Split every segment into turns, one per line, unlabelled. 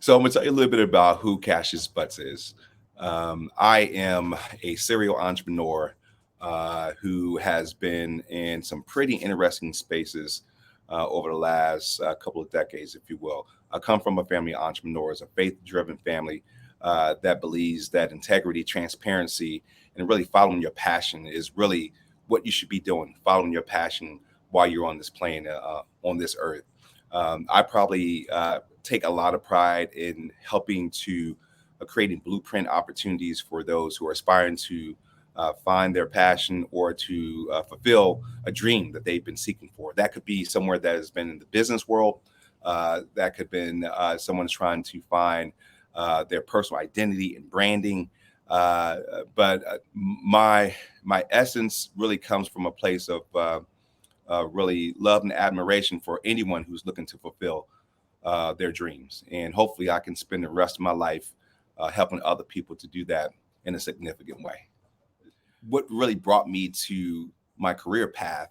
So I'm gonna tell you a little bit about who Cassius Butts is. I am a serial entrepreneur who has been in some pretty interesting spaces over the last couple of decades, if you will. I come from a family of entrepreneurs, a faith-driven family that believes that integrity, transparency, and really following your passion is really what you should be doing. Following your passion while you're on this plane, on this earth. I probably take a lot of pride in helping to creating blueprint opportunities for those who are aspiring to find their passion or to fulfill a dream that they've been seeking for. That could be somewhere that has been in the business world. That could have been someone's trying to find their personal identity and branding. But my essence really comes from a place of really love and admiration for anyone who's looking to fulfill their dreams. And hopefully, I can spend the rest of my life helping other people to do that in a significant way. What really brought me to my career path,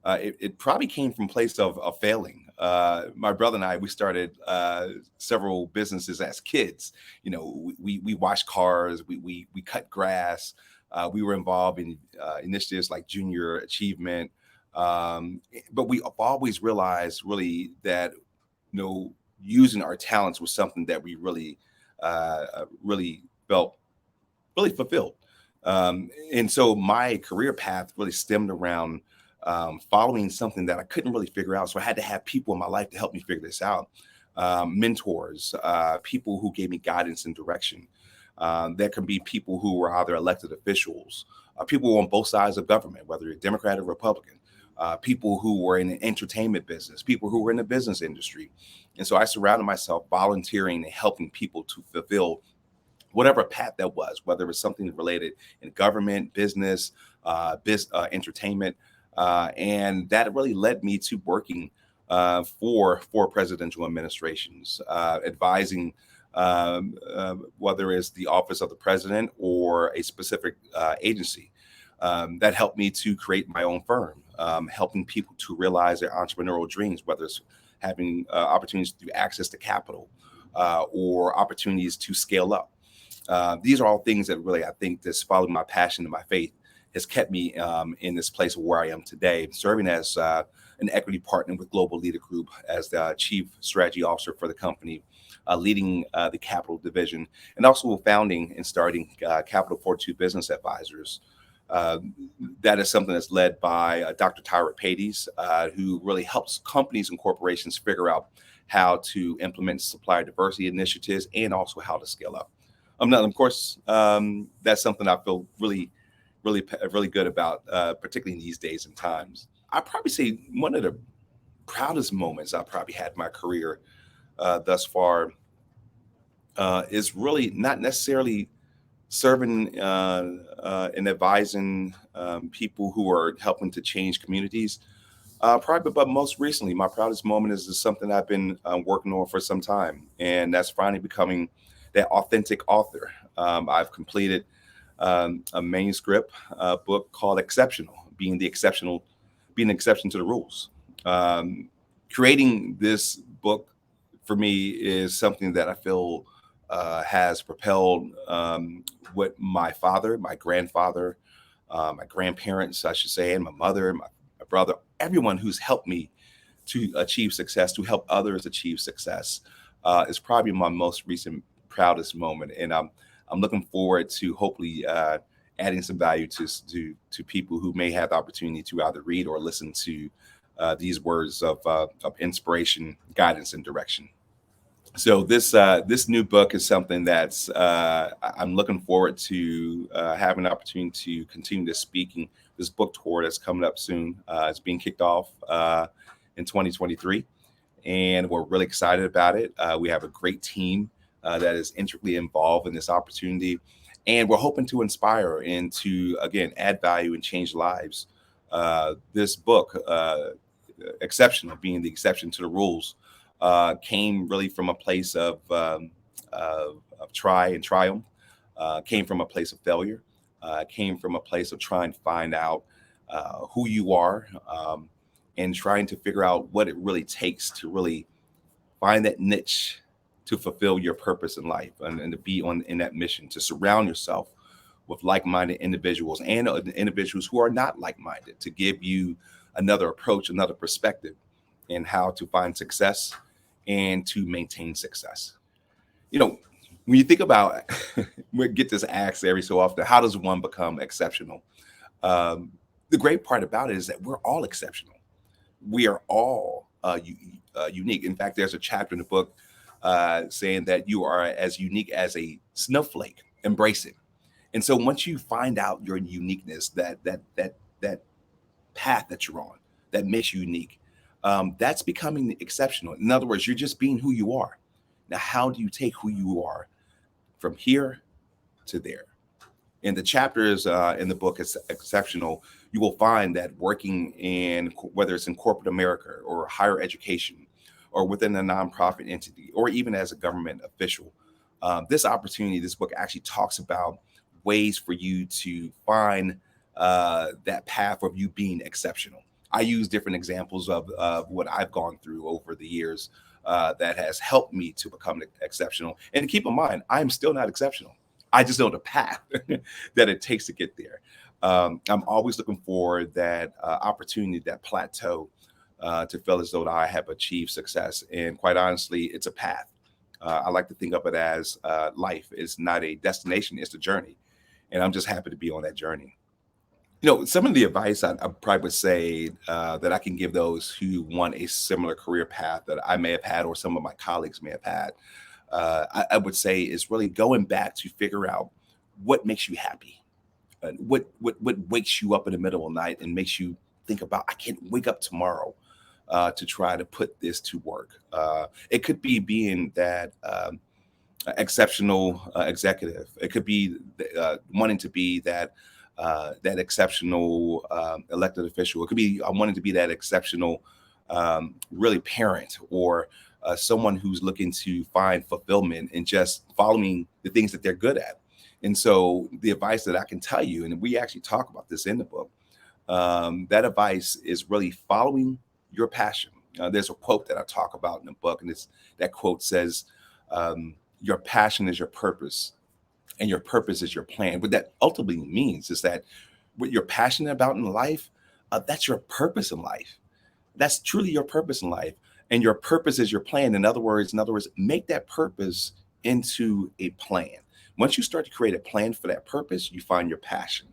it probably came from a place of failing. My brother and I, we started several businesses as kids. You know, we washed cars, we cut grass. We were involved in initiatives like Junior Achievement. But we have always realized really that, using our talents was something that we really felt really fulfilled. And so my career path really stemmed around following something that I couldn't really figure out. So I had to have people in my life to help me figure this out. Mentors, people who gave me guidance and direction. There can be people who were either elected officials, people on both sides of government, whether you're Democrat or Republican, people who were in the entertainment business, people who were in the business industry. And so I surrounded myself volunteering and helping people to fulfill whatever path that was, whether it was something related in government, business, entertainment. And that really led me to working for presidential administrations, advising whether it's the office of the president or a specific agency. That helped me to create my own firm, helping people to realize their entrepreneurial dreams, whether it's having opportunities to access to capital or opportunities to scale up. These are all things that really, I think, this following my passion and my faith has kept me in this place where I am today, serving as an equity partner with Global Leader Group as the chief strategy officer for the company, leading the capital division, and also founding and starting Capital Fortitude Business Advisors. That is something that's led by Dr. Tyra Pades, who really helps companies and corporations figure out how to implement supplier diversity initiatives and also how to scale up. Now, of course, that's something I feel really good about, particularly in these days and times. I'd probably say one of the proudest moments I probably had in my career thus far is really not necessarily serving and advising people who are helping to change communities. Probably, but most recently, my proudest moment is something I've been working on for some time, and that's finally becoming that authentic author. I've completed a manuscript book called Exceptional, being an exception to the rules. Creating this book for me is something that I feel has propelled what my father, my grandfather, my grandparents, I should say, and my mother, my brother, everyone who's helped me to achieve success, to help others achieve success, is probably my most recent proudest moment. And I'm looking forward to hopefully adding some value to people who may have the opportunity to either read or listen to these words of inspiration, guidance, and direction. So this new book is something that's I'm looking forward to having an opportunity to continue to speaking this book tour that's coming up soon. It's being kicked off in 2023, and we're really excited about it. We have a great team that is intricately involved in this opportunity, and we're hoping to inspire and to again add value and change lives. This book, Exceptional, being the exception to the rules, came really from a place of try and triumph, came from a place of failure, came from a place of trying to find out who you are, and trying to figure out what it really takes to really find that niche to fulfill your purpose in life, and to be on in that mission, to surround yourself with like-minded individuals, and individuals who are not like-minded, to give you another approach, another perspective in how to find success and to maintain success. You know, when you think about, we get this asked every so often, how does one become exceptional? Um, the great part about it is that we're all exceptional. We are all unique. In fact, there's a chapter in the book saying that you are as unique as a snowflake. Embrace it. And so once you find out your uniqueness, that path that you're on, that makes you unique, that's becoming exceptional. In other words, you're just being who you are. Now, how do you take who you are from here to there? In the chapters in the book, it's exceptional. You will find that working in, whether it's in corporate America or higher education, or within a nonprofit entity, or even as a government official, this book actually talks about ways for you to find that path of you being exceptional. I use different examples of what I've gone through over the years that has helped me to become exceptional. And keep in mind, I'm still not exceptional. I just know the path that it takes to get there. I'm always looking for that opportunity, that plateau, to feel as though I have achieved success. And quite honestly, it's a path. I like to think of it as life is not a destination, it's a journey. And I'm just happy to be on that journey. Some of the advice I probably would say that I can give those who want a similar career path that I may have had, or some of my colleagues may have had, I would say is really going back to figure out what makes you happy, what wakes you up in the middle of the night and makes you think about, I can't wake up tomorrow to try to put this to work. It could be being that exceptional executive. It could be wanting to be that exceptional elected official. It could be wanting to be that exceptional really parent, or someone who's looking to find fulfillment in just following the things that they're good at. And so the advice that I can tell you, and we actually talk about this in the book, that advice is really following your passion. There's a quote that I talk about in the book, and that quote says, your passion is your purpose, and your purpose is your plan. What that ultimately means is that what you're passionate about in life, that's your purpose in life. That's truly your purpose in life. And your purpose is your plan. In other words, make that purpose into a plan. Once you start to create a plan for that purpose, you find your passion.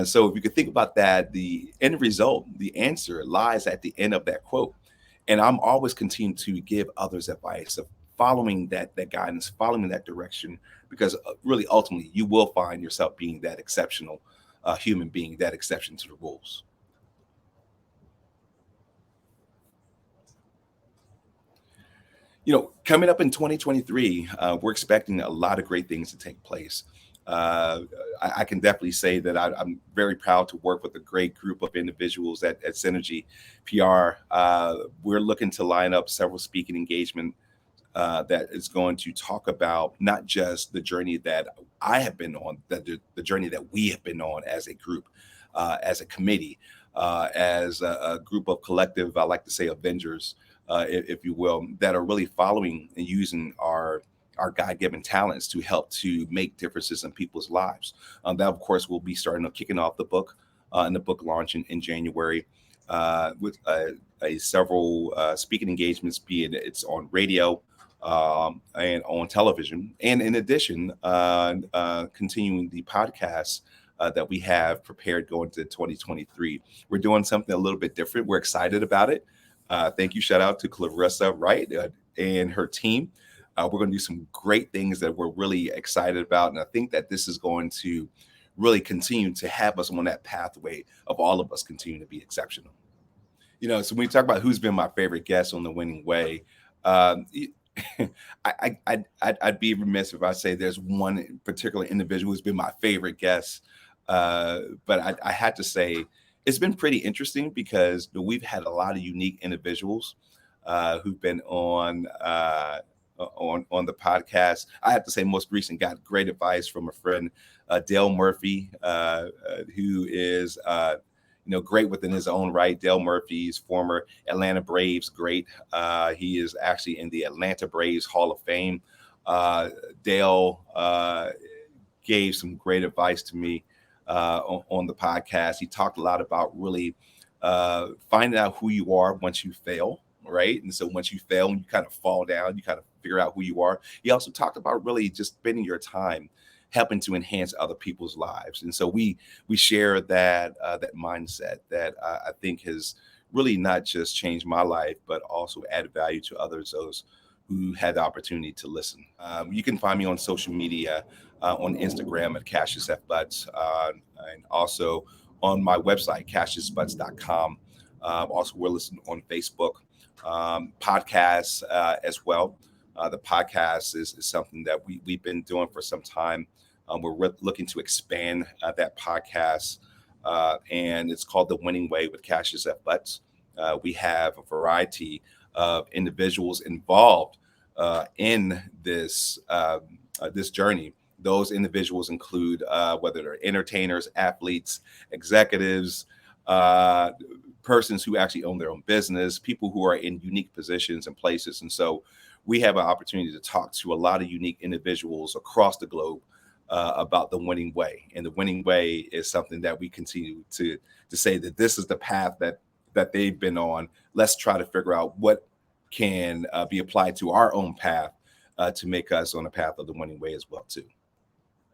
So if you could think about that, the end result, the answer lies at the end of that quote. And I'm always continuing to give others advice of following that guidance, following that direction, because really ultimately you will find yourself being that exceptional human being, that exception to the rules. Coming up in 2023, we're expecting a lot of great things to take place. I can definitely say that I'm very proud to work with a great group of individuals at Synergy PR. We're looking to line up several speaking engagement that is going to talk about not just the journey that I have been on, the journey that we have been on as a group, as a committee, as a group of collective, I like to say Avengers, if you will, that are really following and using our God-given talents to help to make differences in people's lives. That, of course, will be kicking off the book and the book launch in January with several speaking engagements, be it's on radio and on television. And in addition, continuing the podcast that we have prepared going to 2023. We're doing something a little bit different. We're excited about it. Thank you. Shout out to Clarissa Wright and her team. We're going to do some great things that we're really excited about. And I think that this is going to really continue to have us on that pathway of all of us continue to be exceptional. So when we talk about who's been my favorite guest on The Winning Way, I'd be remiss if I say there's one particular individual who's been my favorite guest. But I had to say, it's been pretty interesting because we've had a lot of unique individuals who've been on the podcast. I have to say, most recent, got great advice from a friend, Dale Murphy, who is great within his own right. Dale Murphy's former Atlanta Braves great. He is actually in the Atlanta Braves Hall of Fame. Uh, Dale gave some great advice to me on the podcast. He talked a lot about really finding out who you are once you fail, right? And so once you fail and you kind of fall down, you kind of figure out who you are. He also talked about really just spending your time helping to enhance other people's lives. And so we share that mindset that I think has really not just changed my life, but also added value to others, those who had the opportunity to listen. You can find me on social media on Instagram at Cassius F. Butts, and also on my website, cassiusbutts.com. Also, we're listening on Facebook, podcasts as well. The podcast is something that we've been doing for some time. We're looking to expand that podcast, and it's called The Winning Way with Cassius F. Butts. We have a variety of individuals involved in this journey. Those individuals include whether they're entertainers, athletes, executives, persons who actually own their own business, people who are in unique positions and places. And so we have an opportunity to talk to a lot of unique individuals across the globe about the winning way. And the winning way is something that we continue to say that this is the path that they've been on. Let's try to figure out what can be applied to our own path to make us on the path of the winning way as well too.